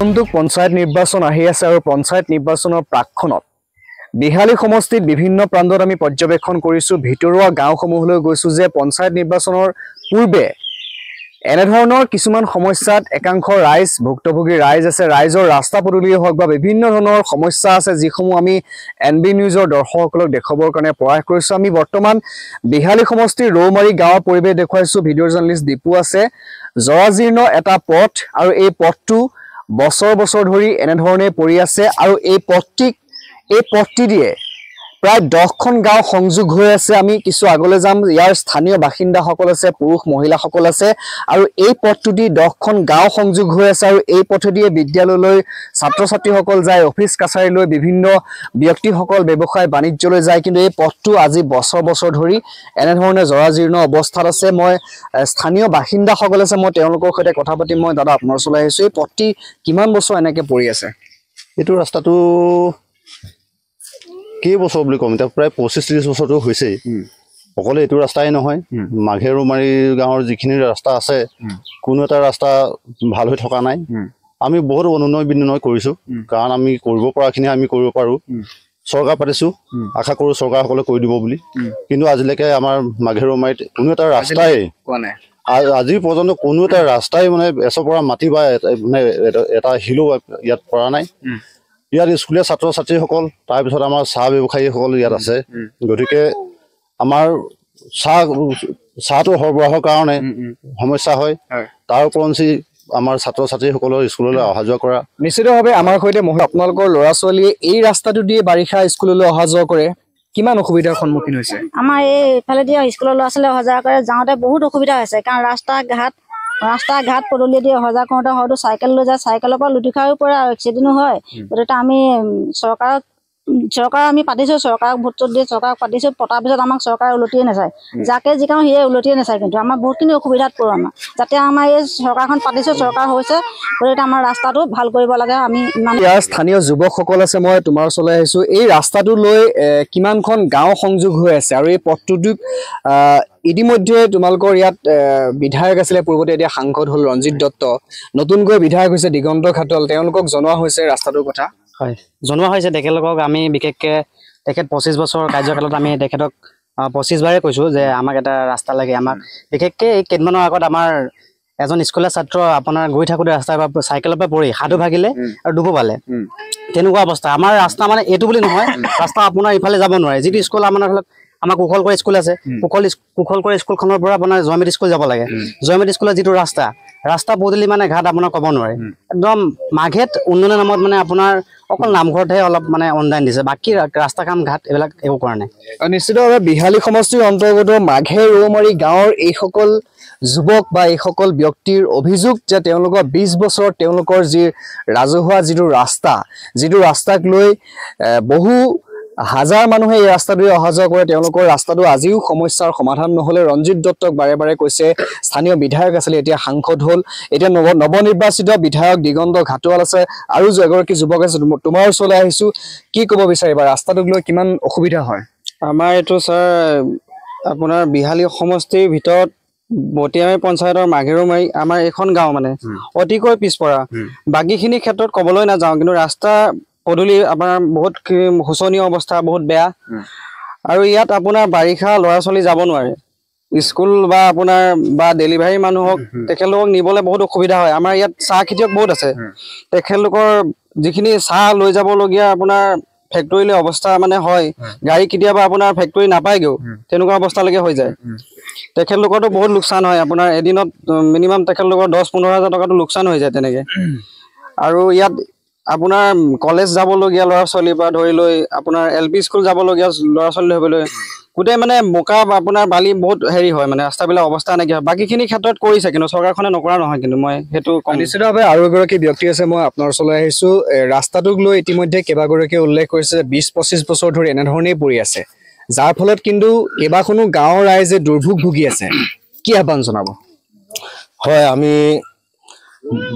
পঞ্চায়ত নিৰ্বাচন আহি আছে আৰু পঞ্চায়ত নিৰ্বাচনৰ প্ৰাক্ষণত বিহালী সমষ্টিত বিভিন্ন প্ৰান্তত আমি পৰ্যবেক্ষণ কৰিছো ভিতৰুৱা গাঁওসমূহলৈ গৈছো যে পঞ্চায়ত নিৰ্বাচনৰ পূৰ্বে এনেধৰণৰ কিছুমান সমস্যাত একাংশ ৰাইজ ভুক্তভোগী ৰাইজ আছে ৰাইজৰ ৰাস্তা পদূলিয়ে হওক বা বিভিন্ন ধৰণৰ সমস্যা আছে যিসমূহ আমি এনবি নিউজৰ দৰ্শকসকলক দেখাবৰ কাৰণে প্ৰয়াস কৰিছো আমি বৰ্তমান বিহালী সমষ্টিৰ ৰৌমাৰী গাঁৱৰ পৰিৱেশ দেখুৱাইছো ভিডিঅ' জাৰ্নেলিষ্ট দীপু আছে জৰাজীৰ্ণ এটা পথ আৰু এই পথটো বছৰ বছৰ ধৰি এনেধৰণে পৰি আছে আৰু এই পথটি দিয়ে প্ৰায় 10খন গাঁও সংযোগ হৈ আছে আমি কিছু আগলৈ যাম ইয়াৰ স্থানীয় বাসিন্দাসকল আছে পুৰুষ মহিলাসকল আছে আৰু এই পথটোদি 10খন গাঁও সংযোগ হৈ আছে আৰু এই পথেদি বিদ্যালয়লৈ ছাত্ৰ ছাত্ৰীসকল যায় অফিচ কাছাৰীলৈ বিভিন্ন ব্যক্তিসকল ব্যৱসায় বাণিজ্যলৈ যায় কিন্তু এই পথটো আজি বছৰ বছৰ ধৰি এনেধৰণে জৰাজীৰ্ণ অৱস্থাত আছে মই স্থানীয় বাসিন্দাসকল আছে মই তেওঁলোকৰ সৈতে কথা পাতিম মই দাদা আপোনাৰ ওচৰলৈ আহিছো এই পথটি কিমান বছৰ এনেকৈ পৰি আছে এইটো ৰাস্তাটো কি বছৰ বুলি কম এতিয়া প্ৰায় 25-30 বছৰটো হৈছে অকলে এইটো ৰাস্তাই নহয় মাঘেৰুমাৰী গাঁৱৰ যিখিনি ৰাস্তা আছে কোনো এটা ৰাস্তা ভাল হৈ থকা নাই আমি বহুত অনুন্নয় বিন্নয় কৰিছো কাৰণ আমি কৰিব পৰাখিনি আমি কৰিব পাৰো চৰকাৰ পাতিছো আশা কৰো চৰকাৰসকলে কৰি দিব বুলি কিন্তু আজিলৈকে আমাৰ মাঘেৰুমাৰীত কোনো এটা ৰাস্তাই কোৱা নাই আজি পৰ্যন্ত কোনো এটা ৰাস্তাই মানে এচৰ পৰা মাটি বা মানে এটা হিলো ইয়াত পৰা নাই ইয়াত স্কুলীয়া ছাত্ৰ ছাত্ৰীসকল তাৰপিছত আমাৰ চাহ ব্যৱসায়ীসকল ইয়াত আছে গতিকে আমাৰ চাহটো সৰবৰাহৰ কাৰণে সমস্যা হয় তাৰ ওপৰঞ্চি আমাৰ ছাত্ৰ ছাত্ৰীসকলৰ স্কুললৈ অহা যোৱা কৰা নিশ্চিতভাৱে আমাৰ সৈতে আপোনালোকৰ ল'ৰা ছোৱালীয়ে এই ৰাস্তাটো দিয়ে বাৰিষা স্কুললৈ অহা যোৱা কৰে কিমান অসুবিধাৰ সন্মুখীন হৈছে আমাৰ এইফালে দিয়ে স্কুলৰ ল'ৰা ছোৱালী অহা যোৱা কৰে যাওঁতে বহুত অসুবিধা হৈছে কাৰণ ৰাস্তা ঘাট পদূলি দি অহা যোৱা কৰোঁতে হয়তো চাইকেল লৈ যায় চাইকেলৰ পৰা লুটি খাইও পৰে আৰু এক্সিডেণ্টো হয় গতিকে আমি চৰকাৰক আমি পাতিছোঁ চৰকাৰক ভোট দি চৰকাৰক পাতিছোঁ পতাৰ পিছত আমাক চৰকাৰে উলটিয়ে নাচায় যাকে যিকাওঁ সিয়ে উলটিয়ে নাচায় কিন্তু আমাৰ বহুতখিনি অসুবিধাত পৰোঁ আমাৰ যাতে আমাৰ এই চৰকাৰখন পাতিছোঁ চৰকাৰ হৈছে গতিকে আমাৰ ৰাস্তাটো ভাল কৰিব লাগে আমি ইয়াৰ স্থানীয় যুৱকসকল আছে মই তোমাৰ ওচৰলৈ আহিছোঁ এই ৰাস্তাটো লৈ কিমানখন গাঁও সংযোগ হৈ আছে আৰু এই পথটোত ইতিমধ্যে তোমালোকৰ ইয়াত বিধায়ক আছিলে পূৰ্বতে এতিয়া সাংসদ হ'ল ৰঞ্জিত দত্ত নতুনকৈ বিধায়ক হৈছে দিগন্ত খাটল তেওঁলোকক জনোৱা হৈছে ৰাস্তাটোৰ কথা হয় জনোৱা হৈছে তেখেতলোকক আমি বিশেষকৈ তেখেত 25 বছৰ কাৰ্যকালত আমি তেখেতক 25 বাৰে কৈছোঁ যে আমাক এটা ৰাস্তা লাগে আমাক বিশেষকৈ এই কেইদিনমানৰ আগত আমাৰ এজন স্কুলীয়া ছাত্ৰ আপোনাৰ গৈ থাকোঁতে ৰাস্তাৰ পৰা চাইকেলৰ পৰা পৰি হাতো ভাগিলে আৰু দুখো পালে তেনেকুৱা অৱস্থা আমাৰ ৰাস্তা মানে এইটো বুলি নহয় ৰাস্তা আপোনাৰ ইফালে যাব নোৱাৰে যিটো স্কুল আমাৰ ধৰক আমাৰ কুশলকৰা স্কুল আছে কুশলকৰা স্কুলখনৰ পৰা আপোনাৰ জয়মতী স্কুল যাব লাগে জয়মতী স্কুলৰ যিটো ৰাস্তা পদূলি মানে ঘাট আপোনাৰ ক'ব নোৱাৰে একদম মাঘেত উন্নয়নৰ নামত মানে আপোনাৰ অকল নামঘৰতহে অলপ মানে অনুদান দিছে বাকী ৰাস্তা কাম ঘাট এইবিলাক একো কৰা নাই নিশ্চিতভাৱে বিহালী সমষ্টিৰ অন্তৰ্গত মাঘে ৰৌমাৰী গাঁৱৰ এইসকল যুৱক বা এইসকল ব্যক্তিৰ অভিযোগ যে তেওঁলোকৰ 20 বছৰ তেওঁলোকৰ যি ৰাজহুৱা যিটো ৰাস্তাক লৈ বহু হাজাৰ মানুহে এই ৰাস্তাটোৱে অহা যোৱা কৰে তেওঁলোকৰ ৰাস্তাটো আজিও সমস্যাৰ সমাধান নহ'লে ৰঞ্জিত দত্তক বাৰে বাৰে কৈছে স্থানীয় বিধায়ক আছিলে এতিয়া সাংসদ হ'ল এতিয়া নৱনিৰ্বাচিত বিধায়ক দিগন্ত ঘাটোৱাল আছে আৰু এগৰাকী যুৱক আছে তোমাৰ ওচৰলৈ আহিছোঁ কি ক'ব বিচাৰিবা ৰাস্তাটোক লৈ কিমান অসুবিধা হয় আমাৰ এইটো ছাৰ আপোনাৰ বিহালী সমষ্টিৰ ভিতৰত বটিয়ামাৰী পঞ্চায়তৰ মাঘেৰুমাৰী আমাৰ এখন গাঁও মানে অতিকৈ পিছপৰা বাকীখিনি ক্ষেত্ৰত ক'বলৈ নাযাওঁ কিন্তু ৰাস্তা পদূলি আপোনাৰ বহুত শোচনীয় অৱস্থা বহুত বেয়া আৰু ইয়াত আপোনাৰ বাৰিষা ল'ৰা ছোৱালী যাব নোৱাৰে স্কুল বা আপোনাৰ বা ডেলিভাৰী মানুহক তেখেতলোকক নিবলৈ বহুত অসুবিধা হয় আমাৰ ইয়াত চাহ খেতিয়ক বহুত আছে তেখেতলোকৰ যিখিনি চাহ লৈ যাবলগীয়া আপোনাৰ ফেক্টৰীলৈ অৱস্থা মানে হয় গাড়ী কেতিয়াবা আপোনাৰ ফেক্টৰী নাপায়গৈও তেনেকুৱা অৱস্থালৈকে হৈ যায় তেখেতলোকৰতো বহুত লোকচান হয় আপোনাৰ এদিনত মিনিমাম তেখেতলোকৰ 10-15 হাজাৰ টকাটো লোকচান হৈ যায় তেনেকৈ আৰু ইয়াত আপোনাৰ কলেজ যাবলগীয়া ল'ৰা ছোৱালীৰ পৰা ধৰি লৈ আপোনাৰ LP স্কুল যাবলগীয়া ল'ৰা ছোৱালী হ'বলৈ গোটেই মানে বোকা আপোনাৰ বালি বহুত হেৰি হয় মানে ৰাস্তাবিলাক অৱস্থা নাইকিয়া হয় বাকীখিনি ক্ষেত্ৰত কৰিছে কিন্তু চৰকাৰখনে নকৰা নহয় কিন্তু মই সেইটো নিশ্চিতভাৱে আৰু এগৰাকী ব্যক্তি আছে মই আপোনাৰ ওচৰলৈ আহিছোঁ ৰাস্তাটোক লৈ ইতিমধ্যে কেইবাগৰাকীয়ে উল্লেখ কৰিছে 20-25 বছৰ ধৰি এনেধৰণেই পৰি আছে যাৰ ফলত কিন্তু কেইবাখনো গাঁৱৰ ৰাইজে দুৰ্ভোগ ভুগি আছে কি আহ্বান জনাব হয় আমি